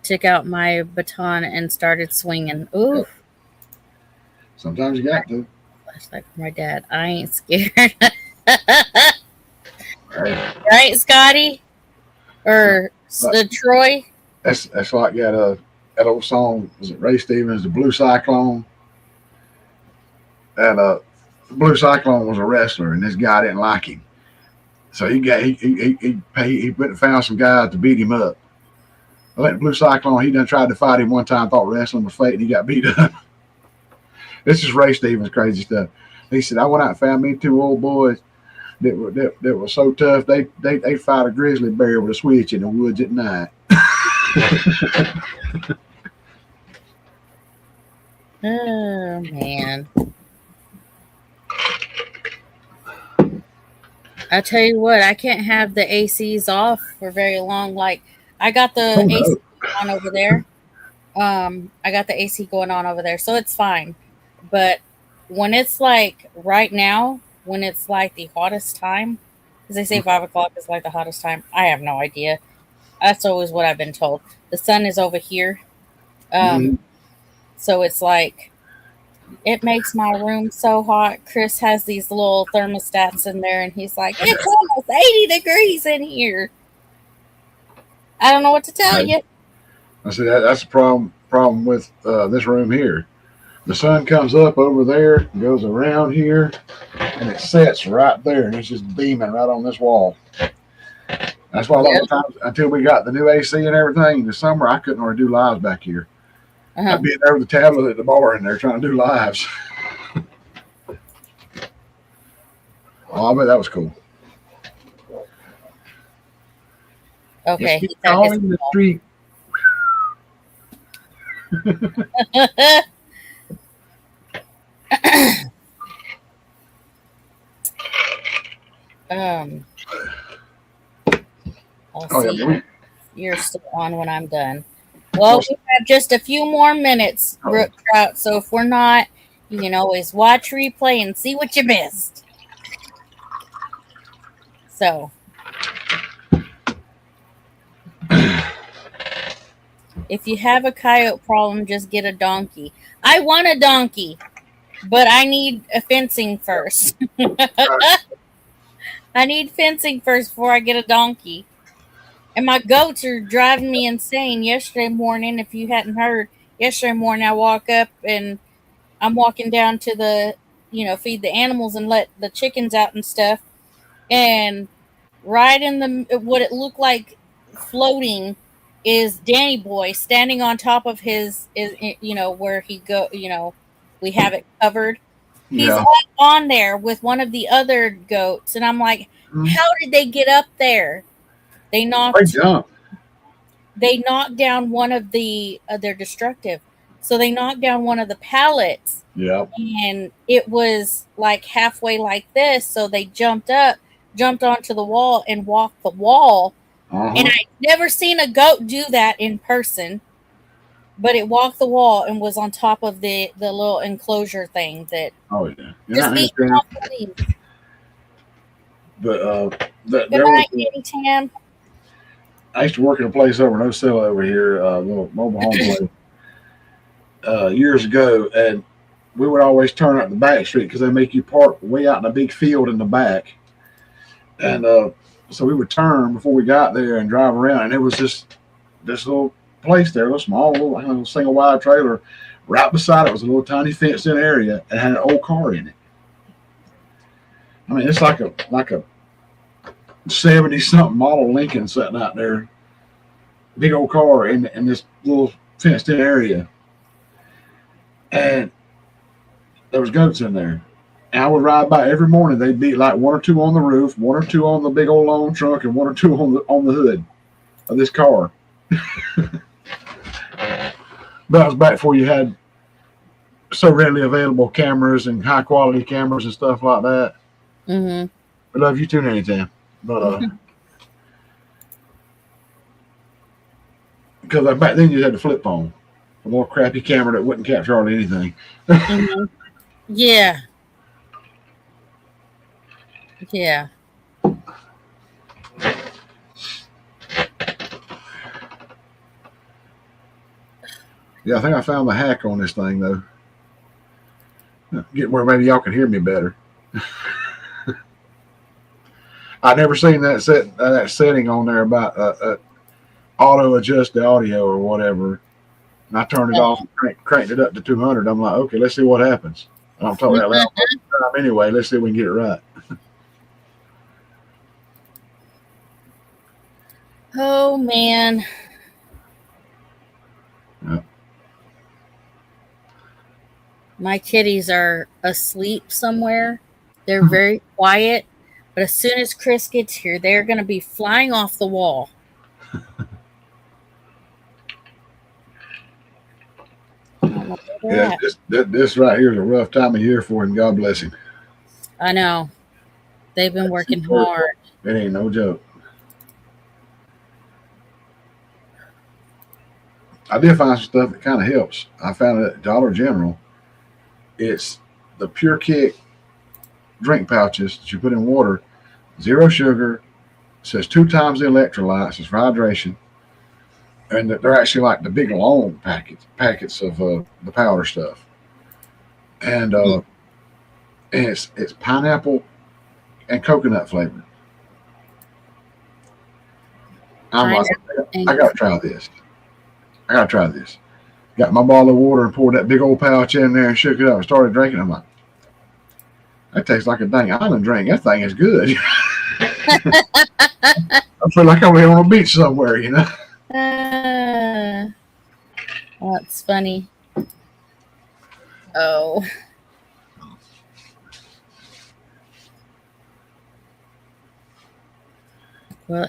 Took out my baton and started swinging. Ooh, Yep. Sometimes you got to. that's like my dad. I ain't scared. Right. Right, Scotty? Or Troy? That's like that old song. Was it Ray Stevens, "The Blue Cyclone"? And the Blue Cyclone was a wrestler, and this guy didn't like him, so he went and found some guys to beat him up. I think the Blue Cyclone, he done tried to fight him one time, thought wrestling was fake, and he got beat up. This is Ray Stevens crazy stuff. He said, I went out and found me 2 old boys that were so tough they fight a grizzly bear with a switch in the woods at night. Oh man. I tell you what, I can't have the ACs off for very long. Like I got the Oh, AC no. on over there. I got the AC going on over there, so it's fine. But when it's like right now, when it's like the hottest time, because they say 5 o'clock is like the hottest time. I have no idea. That's always what I've been told. The sun is over here. Mhm. So it's like it makes my room so hot. Chris has these little thermostats in there and he's like, it's almost 80 degrees in here. I don't know what to tell you. I said that's the problem with this room here. The sun comes up over there, goes around here, and it sets right there, and it's just beaming right on this wall. That's why a lot of times, until we got the new AC and everything in the summer, I couldn't really do lives back here. I'd be there with the tablet at the bar and they're trying to do lives. Oh, I bet that was cool. Okay. Just keep calling the street. I'll see if you're still on when I'm done. Well, we have just a few more minutes, Brook Trout. So if we're not, you can always watch replay and see what you missed. So if you have a coyote problem, just get a donkey. I want a donkey, but I need a fencing first. I need fencing first before I get a donkey. And my goats are driving me insane. Yesterday morning, if you hadn't heard, yesterday morning I walk up and I'm walking down to the, feed the animals and let the chickens out and stuff. And right in the what it looked like floating is Danny Boy standing on top of his where he go, we have it covered. He's on there with one of the other goats, and I'm like, how did they get up there? They knocked down one of the they're destructive. So they knocked down one of the pallets. Yeah. And it was like halfway like this, so they jumped onto the wall and walked the wall. And I'd never seen a goat do that in person. But it walked the wall and was on top of the little enclosure thing that. Oh yeah. Just eating off the leaves. But good night, Kitty Tam. I used to work at a place over in Ocilla over here, a little mobile home place, years ago, and we would always turn up the back street because they make you park way out in a big field in the back. And So we would turn before we got there and drive around, and it was just this little place there, a little small, little single wide trailer. Right beside it was a little tiny fenced in area and had an old car in it. I mean, it's like a 70 something model Lincoln sitting out there, big old car in this little fenced in area, and there was goats in there. And I would ride by every morning. They'd be like one or two on the roof, one or two on the big old long trunk, and one or two on the hood of this car. But that was back before you had so readily available cameras and high quality cameras and stuff like that. Mm-hmm. I love you too, anytime. But because back then you had the flip phone, a more crappy camera that wouldn't capture hardly anything. Mm-hmm. Yeah. Yeah. Yeah, I think I found the hack on this thing though. Get where maybe y'all can hear me better. I never seen that setting on there about auto adjust the audio or whatever. And I turned it off and cranked it up to 200. I'm like, okay, let's see what happens. And I'm talking that loud anyway. Let's see if we can get it right. Oh man. Yeah. My kitties are asleep somewhere. They're very quiet, but as soon as Chris gets here, they're going to be flying off the wall. Yeah, this right here is a rough time of year for him. God bless him. I know. They've been working hard. It ain't no joke. I did find some stuff that kind of helps. I found it at Dollar General. It's the Pure Kick drink pouches that you put in water, 0 sugar. It says 2 times the electrolytes. It's for hydration. And they're actually like the big long packets of the powder stuff. And it's pineapple and coconut flavored. I'm like, I gotta try this. Got my bottle of water and poured that big old pouch in there and shook it up and started drinking. I'm like, that tastes like a dang island drink. That thing is good. I feel like I'm on a beach somewhere, you know. That's funny. Oh. Well,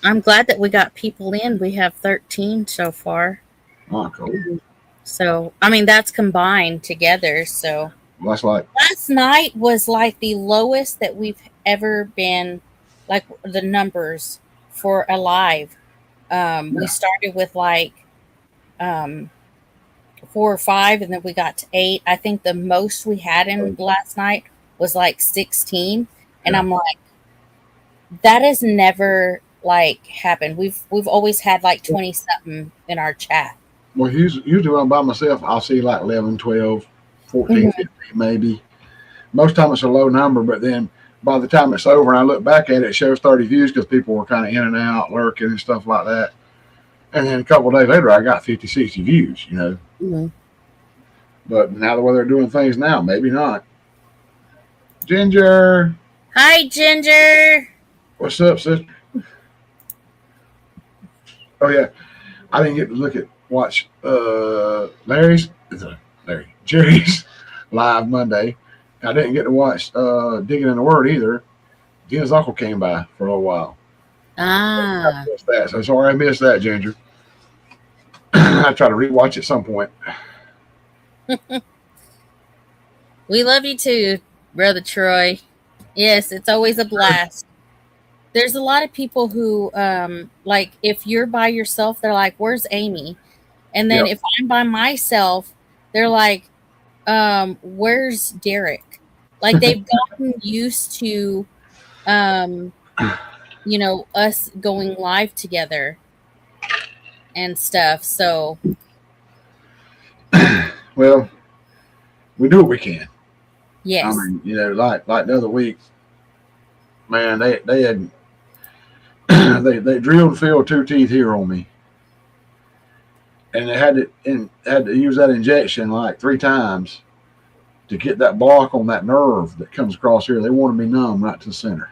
I'm glad that we got people in. We have 13 so far. Oh, cool. So, I mean, that's combined together. So, that's like last night was like the lowest that we've ever been, like the numbers for a live. We started with like 4 or 5, and then we got to 8. I think the most we had in last night was like 16, and I'm like, that has never like happened. We've always had like 20 something in our chat. Well, usually when I'm by myself, I'll see like 11, 12, 14, 15 maybe. Most time it's a low number, but then by the time it's over and I look back at it, it shows 30 views because people were kind of in and out, lurking and stuff like that. And then a couple of days later, I got 50, 60 views, you know. Mm-hmm. But now the way they're doing things now, maybe not. Ginger. Hi, Ginger. What's up, sister? Oh, yeah. I didn't get to watch Jerry's live Monday. I didn't get to watch Digging in the Word either. Gina's uncle came by for a little while. I missed that. So sorry I missed that, Ginger. I try to rewatch at some point. We love you too, Brother Troy. Yes, it's always a blast. There's a lot of people who, like, if you're by yourself, they're like, where's Amy? And then if I'm by myself, they're like, where's Derek? Like, they've gotten used to, you know, us going live together and stuff. So, well, we do what we can. Yes. I mean, you know, like the other week, man, they had they drilled and filled 2 teeth here on me, and they had to use that injection like 3 times to get that block on that nerve that comes across here. They wanted me numb right to the center.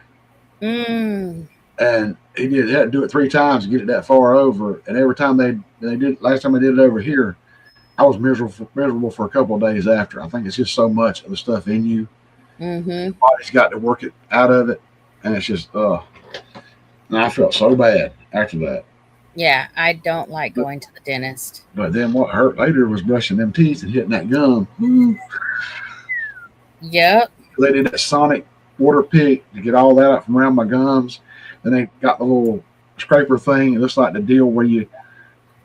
Mm. And he had to do it 3 times to get it that far over. And every time they did, last time they did it over here, I was miserable for a couple of days after. I think it's just so much of the stuff in you. Mm-hmm. The body's got to work it out of it, and it's just and I felt so bad after that. Yeah, I don't like going to the dentist. But then what hurt later was brushing them teeth and hitting that gum. Yep. They did that sonic water pick to get all that out from around my gums. Then they got the little scraper thing. It looks like the deal where you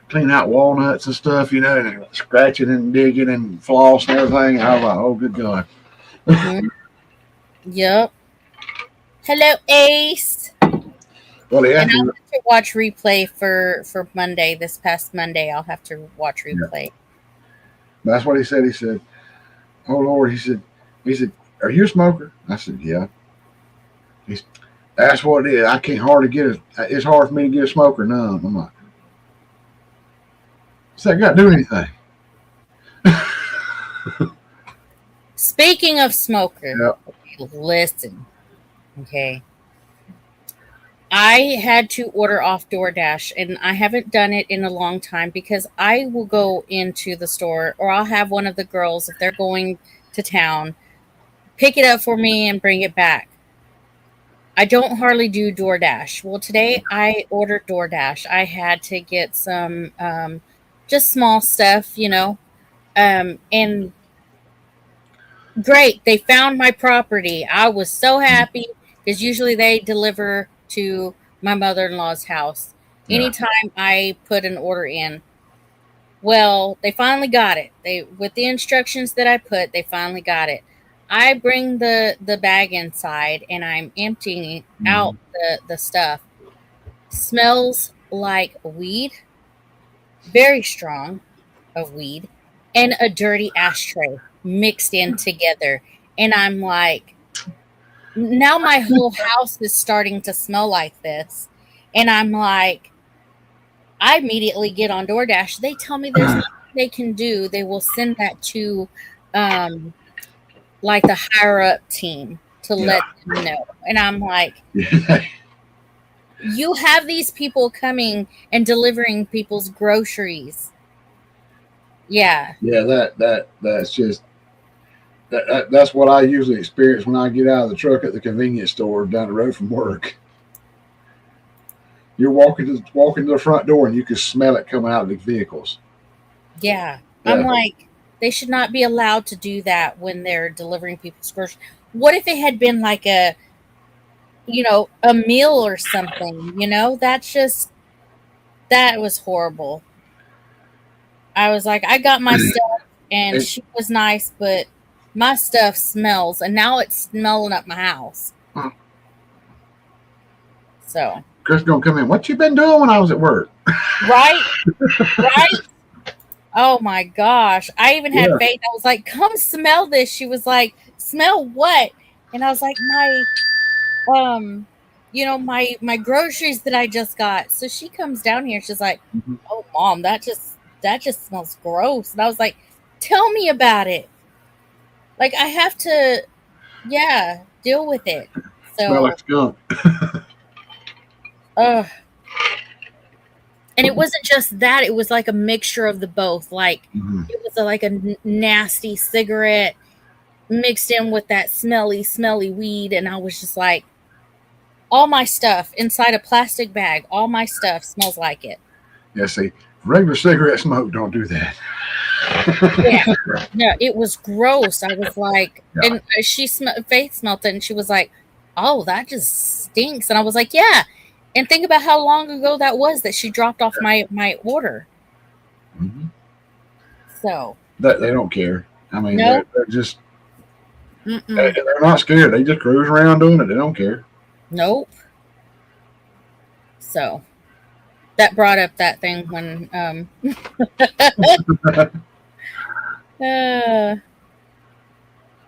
clean out walnuts and stuff, you know, and scratching and digging and floss and everything. And I was like, oh, good God. Mm-hmm. Yep. Hello, Ace. Well, and I'll have to watch replay for Monday. This past Monday, I'll have to watch replay. Yeah. That's what he said. He said, oh, Lord, he said, are you a smoker? I said, yeah. He said, that's what it is. I can't hardly get it. It's hard for me to get a smoker numb. I'm like, what's that got to do anything? Speaking of smoker, yep. Listen, okay. I had to order off DoorDash, and I haven't done it in a long time because I will go into the store, or I'll have one of the girls, if they're going to town, pick it up for me and bring it back. I don't hardly do DoorDash. Well, today I ordered DoorDash. I had to get some just small stuff, you know, and great. They found my property. I was so happy because usually they deliver to my mother-in-law's house anytime I put an order in. Well, they finally got it. With the instructions that I put, they finally got it. I bring the bag inside and I'm emptying out the stuff. Smells like weed, very strong of weed, and a dirty ashtray mixed in together. And I'm like, now my whole house is starting to smell like this. And I'm like, I immediately get on DoorDash. They tell me there's nothing they can do. They will send that to like the higher up team to let them know. And I'm like, you have these people coming and delivering people's groceries. Yeah. Yeah, that's just that's what I usually experience when I get out of the truck at the convenience store down the road from work. You're walking to the front door and you can smell it coming out of the vehicles. Yeah. I'm like, they should not be allowed to do that when they're delivering people's groceries. What if it had been like a meal or something, that was horrible. I was like, I got my stuff and she was nice, but my stuff smells and now it's smelling up my house. So Chris gonna come in. What you been doing when I was at work? Right? Oh my gosh. I even had Faith. I was like, come smell this. She was like, smell what? And I was like, my groceries that I just got. So she comes down here. She's like, oh Mom, that just smells gross. And I was like, tell me about it. Like I have to, deal with it. So smell like skunk. And it wasn't just that, it was like a mixture of the both. Like it was like a nasty cigarette mixed in with that smelly weed. And I was just like, all my stuff inside a plastic bag, all my stuff smells like it. Yeah, see, regular cigarette smoke don't do that. Yeah, it was gross. I was like, and Faith smelled it and she was like, oh, that just stinks. And I was like, yeah. And think about how long ago that was that she dropped off my order. So they don't care. I mean, they're just they're not scared. They just cruise around doing it. They don't care. Nope. So that brought up that thing when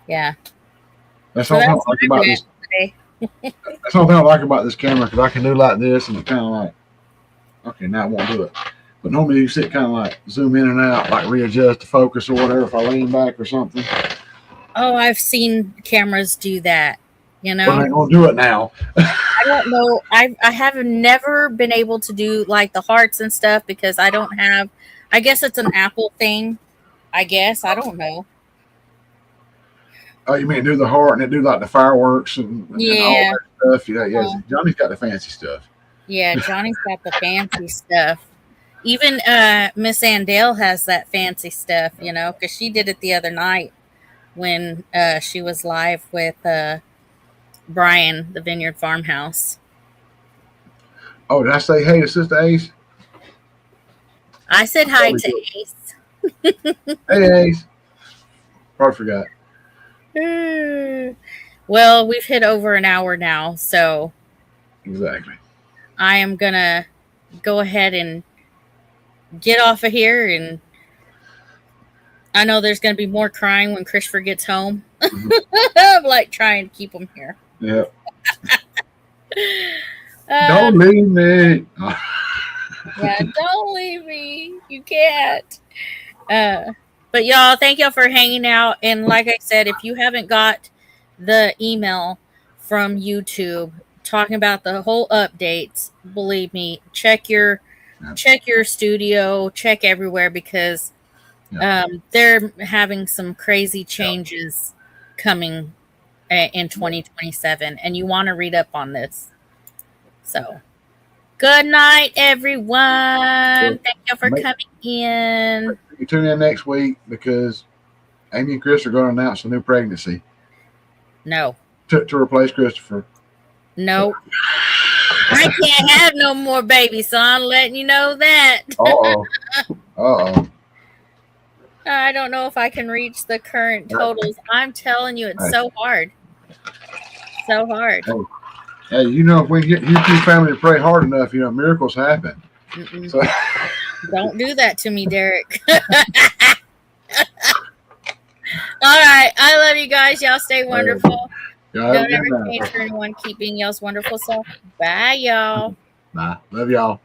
yeah. That's all I like about this. That's the only thing I like about this camera because I can do like this and it kind of like, okay, now it won't do it. But normally you sit kind of like zoom in and out, like readjust the focus or whatever if I lean back or something. Oh, I've seen cameras do that. You But I know, ain't gonna do it now. I don't know. I have never been able to do like the hearts and stuff because I don't have. I guess it's an Apple thing. I guess I don't know. Oh, you mean do the heart and then do like the fireworks and all Yeah, that stuff? Yeah, yeah. uh, Johnny's got the fancy stuff. yeah. Johnny's got the fancy stuff. Even Miss Andale has that fancy stuff. You know, because she did it the other night when she was live with Brian, the Vineyard Farmhouse. Oh, did I say hey to Sister Ace? I said hi Probably to did. Ace. Hey Ace. Probably forgot. Well, we've hit over an hour now, so Exactly. I am gonna go ahead and get off of here. And I know there's gonna be more crying when Christopher gets home. Mhm. I'm like trying to keep him here. Yeah. Uh, Don't leave me. yeah, don't leave me. You can't. But y'all, thank y'all for hanging out. And like I said, if you haven't got the email from YouTube talking about the whole updates, believe me, check your studio, check everywhere because they're having some crazy changes coming in 2027, and you want to read up on this. So, good night, everyone. Thank you for coming in. You tune in next week because Amy and Chris are going to announce a new pregnancy. No. To replace Christopher. No. I can't have no more babies, so I'm letting you know that. Uh-oh. Uh-oh. I don't know if I can reach the current totals. I'm telling you, it's so hard. So hard. Hey, you know, if we get you two family to pray hard enough, you know, miracles happen. So, don't do that to me, Derek. All right. I love you guys. Y'all stay wonderful. Don't ever change for anyone. Keep being y'all's wonderful self. Bye, y'all. Bye. Love y'all.